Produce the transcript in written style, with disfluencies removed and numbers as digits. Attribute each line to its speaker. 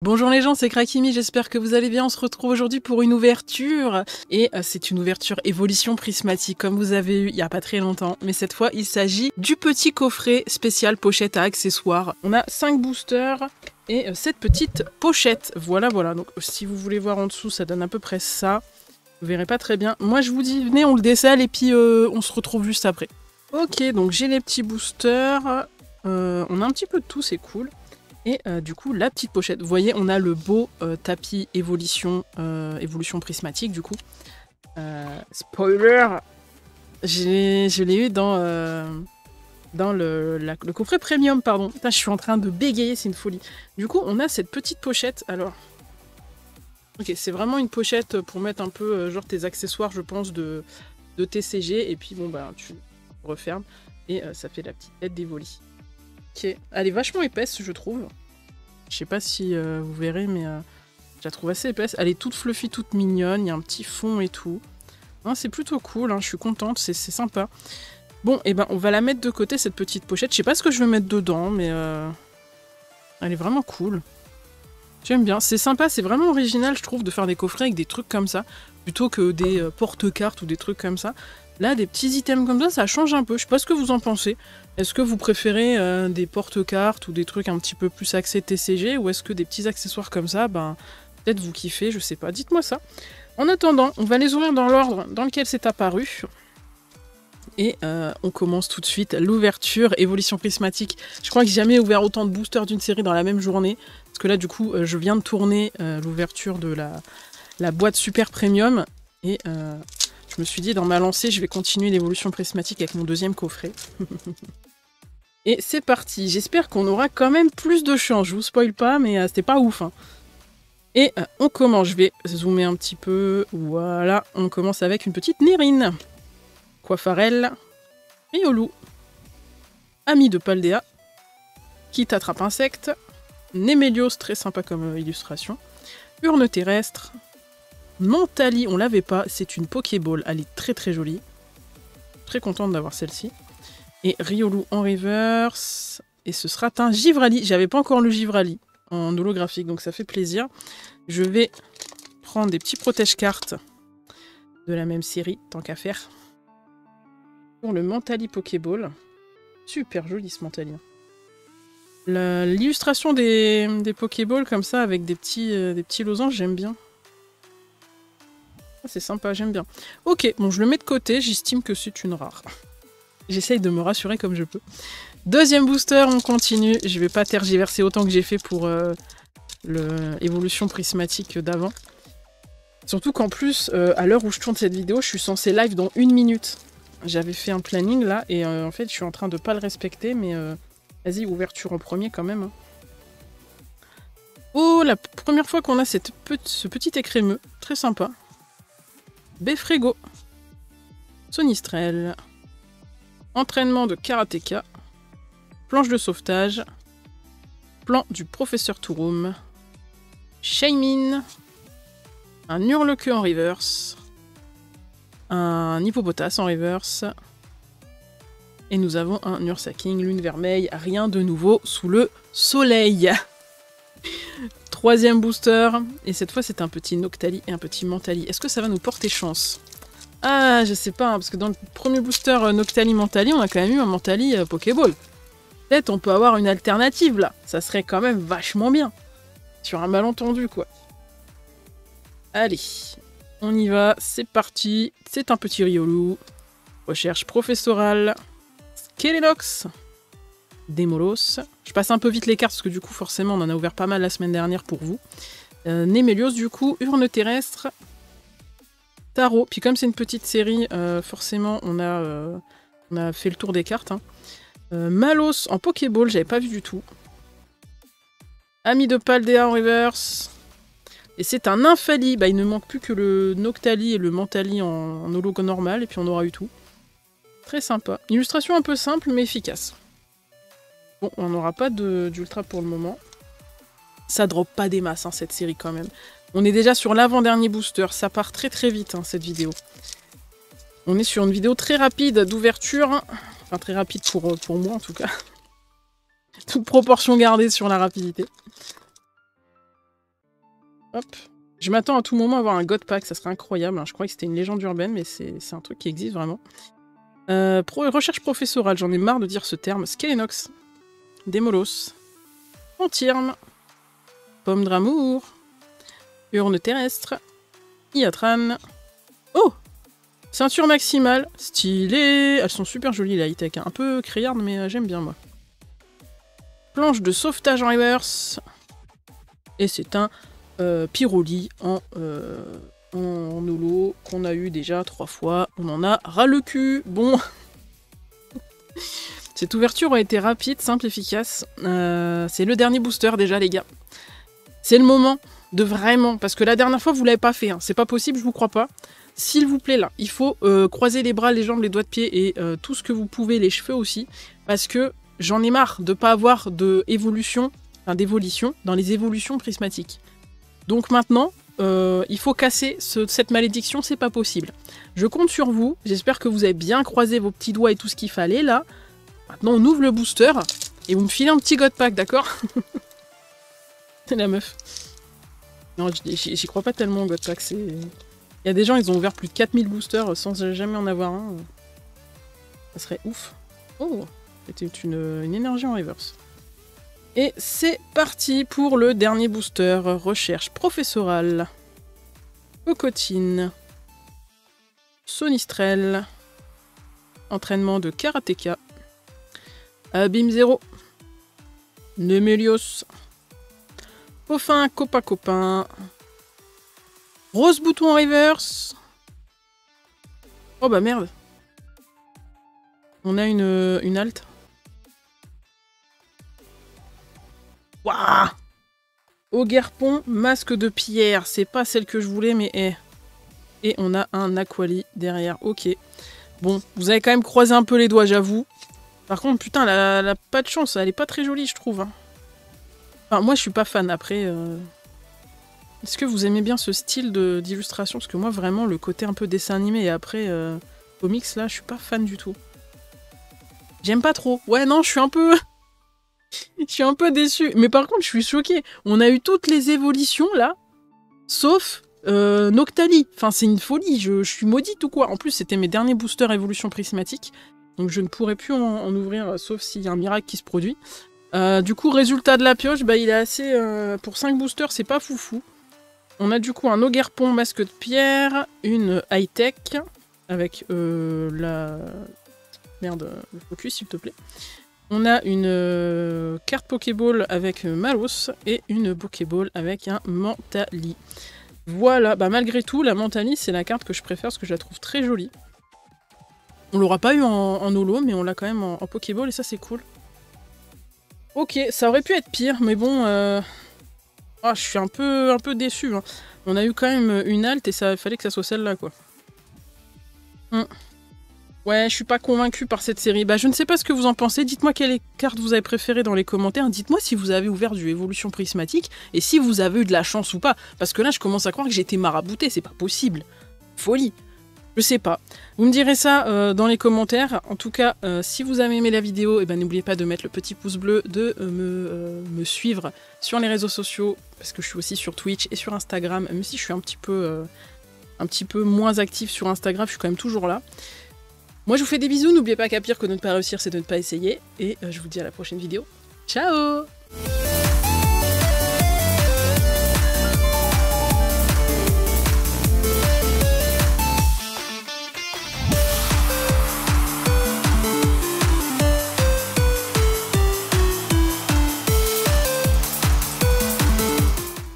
Speaker 1: Bonjour les gens, c'est Krakimi, j'espère que vous allez bien. On se retrouve aujourd'hui pour une ouverture. Et c'est une ouverture évolution prismatique, comme vous avez eu il n'y a pas très longtemps. Mais cette fois, il s'agit du petit coffret spécial pochette à accessoires. On a 5 boosters et cette petite pochette. Voilà. Donc si vous voulez voir en dessous, ça donne à peu près ça. Vous verrez pas très bien. Moi, je vous dis, venez, on le décèle et puis on se retrouve juste après. Ok, donc j'ai les petits boosters. On a un petit peu de tout, c'est cool. Et du coup, la petite pochette. Vous voyez, on a le beau tapis évolution prismatique, du coup. Spoiler, je l'ai eu dans le coffret premium, pardon. Putain, je suis en train de bégayer, c'est une folie. Du coup, on a cette petite pochette. Alors, ok, c'est vraiment une pochette pour mettre un peu, genre, tes accessoires, je pense, de TCG. Et puis, bon, bah, tu refermes. Et ça fait la petite tête d'Evoli. Ok, elle est vachement épaisse, je trouve. Je sais pas si vous verrez, mais je la trouve assez épaisse. Elle est toute fluffy, toute mignonne. Il y a un petit fond et tout. Hein, c'est plutôt cool, hein, je suis contente, c'est sympa. Bon, et ben on va la mettre de côté, cette petite pochette. Je sais pas ce que je vais mettre dedans, mais elle est vraiment cool. J'aime bien. C'est sympa, c'est vraiment original, je trouve, de faire des coffrets avec des trucs comme ça, plutôt que des porte-cartes ou des trucs comme ça. Là, des petits items comme ça change un peu. Je sais pas ce que vous en pensez. Est-ce que vous préférez des porte-cartes ou des trucs un petit peu plus axés TCG, ou est-ce que des petits accessoires comme ça, ben, peut-être vous kiffez, je sais pas. Dites-moi ça. En attendant, on va les ouvrir dans l'ordre dans lequel c'est apparu. Et on commence tout de suite l'ouverture, évolution prismatique. Je crois que j'ai jamais ouvert autant de boosters d'une série dans la même journée. Parce que là, du coup, je viens de tourner l'ouverture de la boîte super premium. Et je me suis dit, dans ma lancée, je vais continuer l'évolution prismatique avec mon deuxième coffret. Et c'est parti. J'espère qu'on aura quand même plus de chance. Je vous spoil pas, mais c'était pas ouf. Hein. Et on commence. Je vais zoomer un petit peu. Voilà. On commence avec une petite Nérine. Coiffarelle. Riolu. Ami de Paldea. Qui t'attrape insecte. Némélios, très sympa comme illustration. Urne terrestre. Mentali, on l'avait pas, c'est une Pokéball, elle est très très jolie. Très contente d'avoir celle-ci. Et Riolu en reverse. Et ce sera un Givrali. J'avais pas encore le Givrali en holographique, donc ça fait plaisir. Je vais prendre des petits protège-cartes de la même série, tant qu'à faire. Pour le Mentali Pokéball. Super joli ce Mentali. L'illustration des Pokéballs comme ça, avec des petits losanges, j'aime bien. C'est sympa, j'aime bien. Ok, bon, je le mets de côté, j'estime que c'est une rare. J'essaye de me rassurer comme je peux. Deuxième booster, on continue. Je vais pas tergiverser autant que j'ai fait pour l'évolution prismatique d'avant. Surtout qu'en plus, à l'heure où je tourne cette vidéo, je suis censée live dans 1 minute. J'avais fait un planning là, et en fait, je suis en train de pas le respecter, mais vas-y, ouverture en premier quand même. Hein. Oh, la première fois qu'on a ce petit écrémeux, très sympa. Befrego, Sonistrel, entraînement de karatéka, planche de sauvetage, plan du professeur Touroum, Shaymin, un Hurlequeux en reverse, un Hippopotas en reverse, et nous avons un Ursaking, lune vermeille, rien de nouveau sous le soleil. Troisième booster, et cette fois c'est un petit Noctali et un petit Mentali. Est-ce que ça va nous porter chance? Ah, je sais pas, hein, parce que dans le premier booster Noctali Mentali, on a quand même eu un Mentali Pokéball. Peut-être on peut avoir une alternative là, ça serait quand même vachement bien. Sur un malentendu quoi. Allez, on y va, c'est parti. C'est un petit Riolu. Recherche professorale. Skelenox. Démolos. Je passe un peu vite les cartes parce que du coup forcément on en a ouvert pas mal la semaine dernière pour vous. Némélios du coup, urne terrestre, tarot. Puis comme c'est une petite série, forcément on a fait le tour des cartes. Hein. Malos en Pokéball, j'avais pas vu du tout. Ami de Paldea en reverse. Et c'est un Infali. Bah, il ne manque plus que le Noctali et le Mentali en holo normal et puis on aura eu tout. Très sympa. Illustration un peu simple mais efficace. Bon, on n'aura pas d'ultra pour le moment. Ça drop pas des masses, hein, cette série, quand même. On est déjà sur l'avant-dernier booster. Ça part très très vite, hein, cette vidéo. On est sur une vidéo très rapide d'ouverture. Enfin, très rapide pour moi, en tout cas. Toute proportion gardée sur la rapidité. Hop. Je m'attends à tout moment à avoir un God Pack, ça serait incroyable. Hein. Je croyais que c'était une légende urbaine, mais c'est un truc qui existe vraiment. Recherche professorale, j'en ai marre de dire ce terme. Skelenox, Démolos, Antirme, Pomme d'amour, Urne terrestre, Iatran. Oh! Ceinture maximale, stylée. Elles sont super jolies, la high-tech. Hein. Un peu criarde, mais j'aime bien, moi. Planche de sauvetage en reverse. Et c'est un Pyroli en holo qu'on a eu déjà 3 fois. On en a ras le cul. Bon. Cette ouverture a été rapide, simple, efficace. C'est le dernier booster déjà, les gars. C'est le moment de vraiment... Parce que la dernière fois, vous l'avez pas fait. Hein. C'est pas possible, je vous crois pas. S'il vous plaît, là, il faut croiser les bras, les jambes, les doigts de pied et tout ce que vous pouvez, les cheveux aussi. Parce que j'en ai marre de pas avoir d'évolution dans les évolutions prismatiques. Donc maintenant, il faut casser cette malédiction, c'est pas possible. Je compte sur vous, j'espère que vous avez bien croisé vos petits doigts et tout ce qu'il fallait là. Maintenant on ouvre le booster et vous me filez un petit God Pack, d'accord? C'est la meuf. Non, j'y crois pas tellement au God Pack, c'est... Il y a des gens, ils ont ouvert plus de 4000 boosters sans jamais en avoir un. Ça serait ouf. Oh, c'était une énergie en reverse. Et c'est parti pour le dernier booster. Recherche professorale. Cocotine. Sonistrel. Entraînement de karatéka. Abîme 0. Nemelios. Poffin copain. Rose bouton en reverse. Oh bah merde. On a une halte. Waouh! Ogerpon, masque de pierre. C'est pas celle que je voulais, mais Et on a un Aquali derrière. Ok. Bon, vous avez quand même croisé un peu les doigts, j'avoue. Par contre, putain, elle a pas de chance. Elle est pas très jolie, je trouve. Hein. Enfin, moi, je suis pas fan. Après, est-ce que vous aimez bien ce style d'illustration? Parce que moi, vraiment, le côté un peu dessin animé et après comics, là, je suis pas fan du tout. J'aime pas trop. Ouais, non, je suis un peu... je suis un peu déçue. Mais par contre, je suis choquée. On a eu toutes les évolutions, là, sauf Noctali. Enfin, c'est une folie. Je suis maudite ou quoi? En plus, c'était mes derniers boosters évolution prismatique. Donc, je ne pourrais plus en ouvrir, sauf s'il y a un miracle qui se produit. Du coup, résultat de la pioche, bah, il est assez... pour 5 boosters, c'est pas foufou. On a du coup un Ogerpon masque de pierre, une high-tech, avec la... Merde, le focus, s'il te plaît. On a une carte Pokéball avec Malos et une Pokéball avec un Mentali. Voilà, bah malgré tout, la Mentali, c'est la carte que je préfère parce que je la trouve très jolie. On l'aura pas eu en holo, mais on l'a quand même en Pokéball et ça, c'est cool. Ok, ça aurait pu être pire, mais bon... Ah, je suis un peu déçu. Hein. On a eu quand même une halte et ça fallait que ça soit celle-là, quoi. Ouais, je suis pas convaincue par cette série. Bah, je ne sais pas ce que vous en pensez. Dites-moi quelle carte vous avez préférée dans les commentaires. Dites-moi si vous avez ouvert du évolution prismatique et si vous avez eu de la chance ou pas. Parce que là, je commence à croire que j'ai été maraboutée. C'est pas possible. Folie. Je sais pas. Vous me direz ça dans les commentaires. En tout cas, si vous avez aimé la vidéo, n'oubliez pas de mettre le petit pouce bleu, de me suivre sur les réseaux sociaux, parce que je suis aussi sur Twitch et sur Instagram, même si je suis un petit peu moins active sur Instagram, je suis quand même toujours là. Moi, je vous fais des bisous. N'oubliez pas qu'à pire que de ne pas réussir, c'est de ne pas essayer. Et je vous dis à la prochaine vidéo. Ciao!